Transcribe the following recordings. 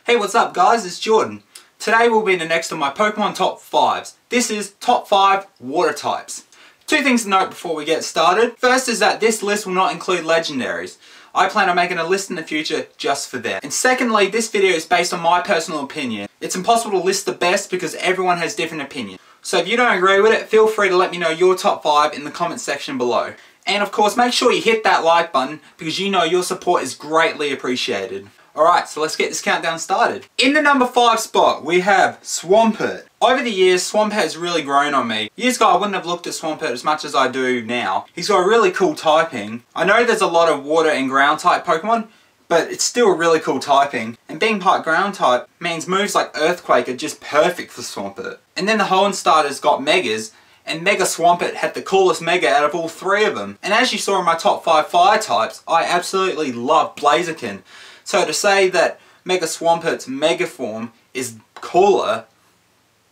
Hey, what's up guys, it's Jordan. Today we'll be the next of my Pokemon top 5s. This is top 5 water types. Two things to note before we get started. First is that this list will not include legendaries. I plan on making a list in the future just for them. And secondly, this video is based on my personal opinion. It's impossible to list the best because everyone has different opinions. So if you don't agree with it, feel free to let me know your top 5 in the comment section below. And of course, make sure you hit that like button because you know your support is greatly appreciated. Alright, so let's get this countdown started. In the number 5 spot, we have Swampert. Over the years, Swampert has really grown on me. Years ago, I wouldn't have looked at Swampert as much as I do now. He's got a really cool typing. I know there's a lot of water and ground type Pokemon, but it's still a really cool typing. And being part ground type means moves like Earthquake are just perfect for Swampert. And then the Hoenn starters got Megas, and Mega Swampert had the coolest Mega out of all 3 of them. And as you saw in my top 5 fire types, I absolutely love Blaziken. So to say that Mega Swampert's Mega form is cooler,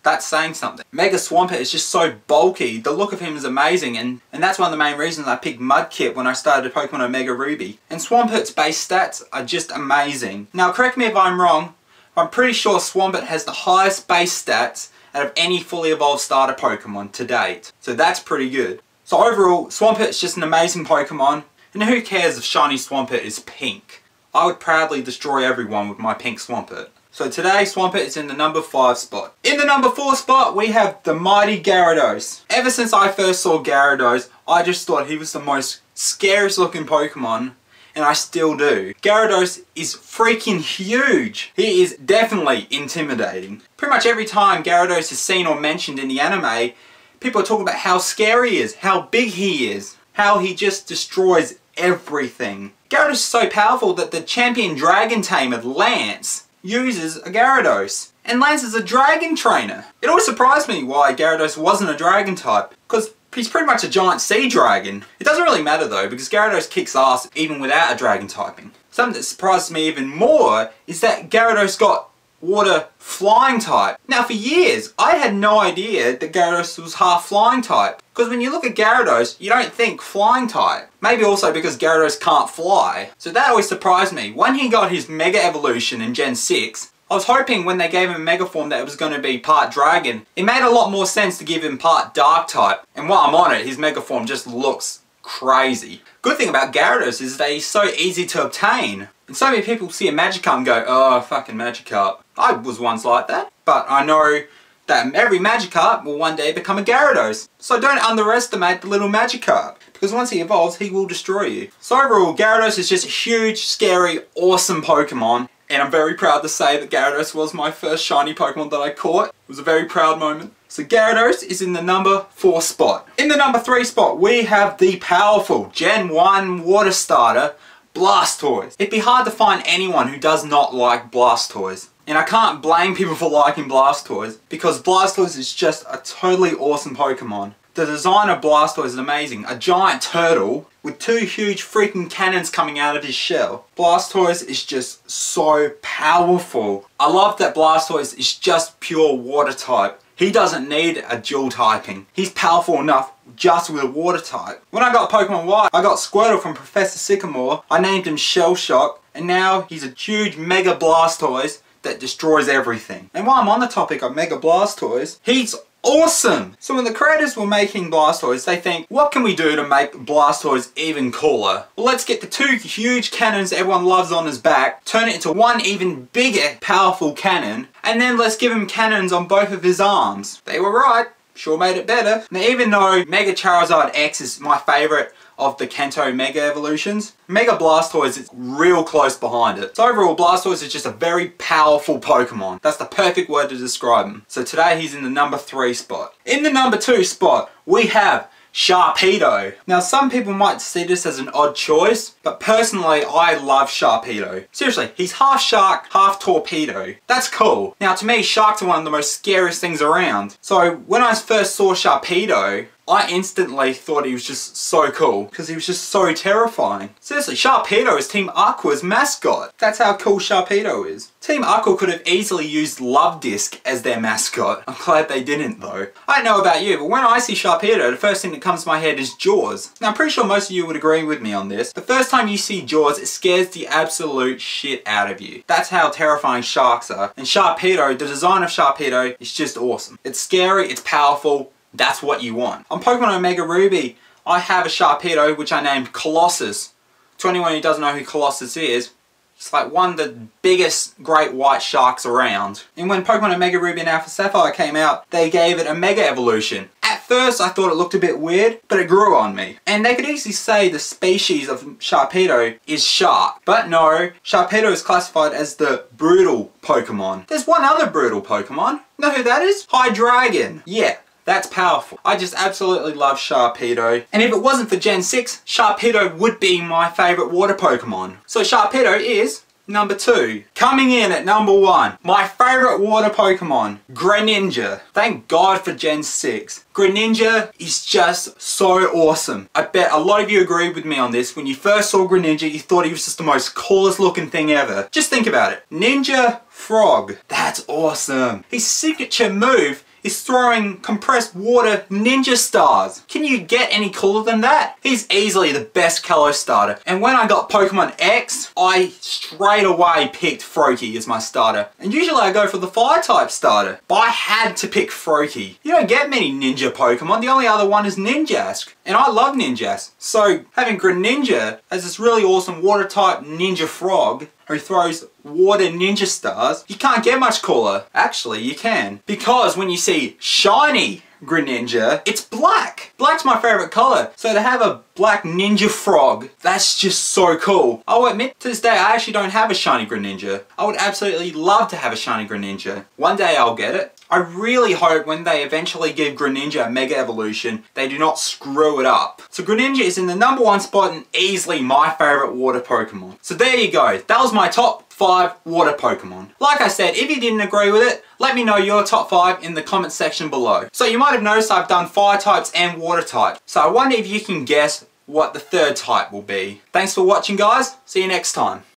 that's saying something. Mega Swampert is just so bulky, the look of him is amazing, and that's one of the main reasons I picked Mudkip when I started Pokemon Omega Ruby. And Swampert's base stats are just amazing. Now correct me if I'm wrong, I'm pretty sure Swampert has the highest base stats out of any fully evolved starter Pokemon to date. So that's pretty good. So overall, Swampert is just an amazing Pokemon, and who cares if shiny Swampert is pink? I would proudly destroy everyone with my pink Swampert. So today, Swampert is in the number 5 spot. In the number 4 spot, we have the mighty Gyarados. Ever since I first saw Gyarados, I just thought he was the most scariest looking Pokemon, and I still do. Gyarados is freaking huge. He is definitely intimidating. Pretty much every time Gyarados is seen or mentioned in the anime, people are talking about how scary he is, how big he is, how he just destroys everything. Gyarados is so powerful that the champion dragon tamer, Lance, uses a Gyarados. And Lance is a dragon trainer. It always surprised me why Gyarados wasn't a dragon type, because he's pretty much a giant sea dragon. It doesn't really matter though, because Gyarados kicks ass even without a dragon typing. Something that surprises me even more is that Gyarados got water flying type. Now for years, I had no idea that Gyarados was half flying type. Because when you look at Gyarados, you don't think flying type. Maybe also because Gyarados can't fly. So that always surprised me. When he got his Mega Evolution in Gen 6, I was hoping when they gave him Mega Form that it was going to be part Dragon. It made a lot more sense to give him part Dark type. And while I'm on it, his Mega Form just looks crazy. Good thing about Gyarados is that he's so easy to obtain. And so many people see a Magikarp and go, oh, fucking Magikarp. I was once like that. But I know that every Magikarp will one day become a Gyarados. So don't underestimate the little Magikarp, because once he evolves, he will destroy you. So overall, Gyarados is just a huge, scary, awesome Pokemon. And I'm very proud to say that Gyarados was my first shiny Pokemon that I caught. It was a very proud moment. So Gyarados is in the number 4 spot. In the number 3 spot, we have the powerful Gen 1 water starter, Blastoise. It'd be hard to find anyone who does not like Blastoise. And I can't blame people for liking Blastoise, because Blastoise is just a totally awesome Pokemon. The design of Blastoise is amazing. A giant turtle with 2 huge freaking cannons coming out of his shell. Blastoise is just so powerful. I love that Blastoise is just pure water type. He doesn't need a dual typing. He's powerful enough just with a water type. When I got Pokemon Y, I got Squirtle from Professor Sycamore. I named him Shell Shock, and now he's a huge Mega Blastoise that destroys everything. And while I'm on the topic of Mega Blastoise, he's awesome! So when the creators were making Blastoise, they think, what can we do to make Blastoise even cooler? Well, let's get the 2 huge cannons everyone loves on his back, turn it into one even bigger, powerful cannon, and then let's give him cannons on both of his arms. They were right. Sure made it better. Now even though Mega Charizard X is my favourite of the Kanto Mega Evolutions, Mega Blastoise is real close behind it. So overall, Blastoise is just a very powerful Pokemon. That's the perfect word to describe him. So today he's in the number 3 spot. In the number 2 spot, we have Sharpedo. Now some people might see this as an odd choice, but personally I love Sharpedo. Seriously, he's half shark, half torpedo. That's cool. Now to me, sharks are one of the most scariest things around. So when I first saw Sharpedo, I instantly thought he was just so cool because he was just so terrifying. Seriously, Sharpedo is Team Aqua's mascot. That's how cool Sharpedo is. Team Aqua could have easily used Luvdisc as their mascot. I'm glad they didn't though. I don't know about you, but when I see Sharpedo, the first thing that comes to my head is Jaws. Now I'm pretty sure most of you would agree with me on this. The first time you see Jaws, it scares the absolute shit out of you. That's how terrifying sharks are. And Sharpedo, the design of Sharpedo is just awesome. It's scary, it's powerful, that's what you want. On Pokemon Omega Ruby, I have a Sharpedo which I named Colossus. To anyone who doesn't know who Colossus is, it's like one of the biggest great white sharks around. And when Pokemon Omega Ruby and Alpha Sapphire came out, they gave it a Mega Evolution. At first I thought it looked a bit weird, but it grew on me. And they could easily say the species of Sharpedo is shark. But no, Sharpedo is classified as the brutal Pokemon. There's one other brutal Pokemon. Know who that is? Hydreigon. Yeah. That's powerful. I just absolutely love Sharpedo. And if it wasn't for Gen 6, Sharpedo would be my favourite water Pokemon. So Sharpedo is number 2. Coming in at number 1, my favourite water Pokemon, Greninja. Thank God for Gen 6. Greninja is just so awesome. I bet a lot of you agree with me on this. When you first saw Greninja, you thought he was just the most coolest looking thing ever. Just think about it. Ninja Frog. That's awesome. His signature move is throwing compressed water ninja stars. Can you get any cooler than that? He's easily the best Kalos starter. And when I got Pokemon X, I straight away picked Froakie as my starter. And usually I go for the fire type starter, but I had to pick Froakie. You don't get many ninja Pokemon. The only other one is Ninjask. And I love Ninjask. So having Greninja as this really awesome water type ninja frog who throws water ninja stars, you can't get much cooler. Actually, you can. Because when you see shiny Greninja, it's black. Black's my favourite colour. So to have a black ninja frog, that's just so cool. I'll admit, to this day, I actually don't have a shiny Greninja. I would absolutely love to have a shiny Greninja. One day I'll get it. I really hope when they eventually give Greninja a Mega Evolution, they do not screw it up. So Greninja is in the number 1 spot and easily my favourite water Pokemon. So there you go. That was my top 5 water Pokemon. Like I said, if you didn't agree with it, let me know your top 5 in the comment section below. So you might have noticed I've done fire types and water types. So I wonder if you can guess what the third type will be. Thanks for watching guys. See you next time.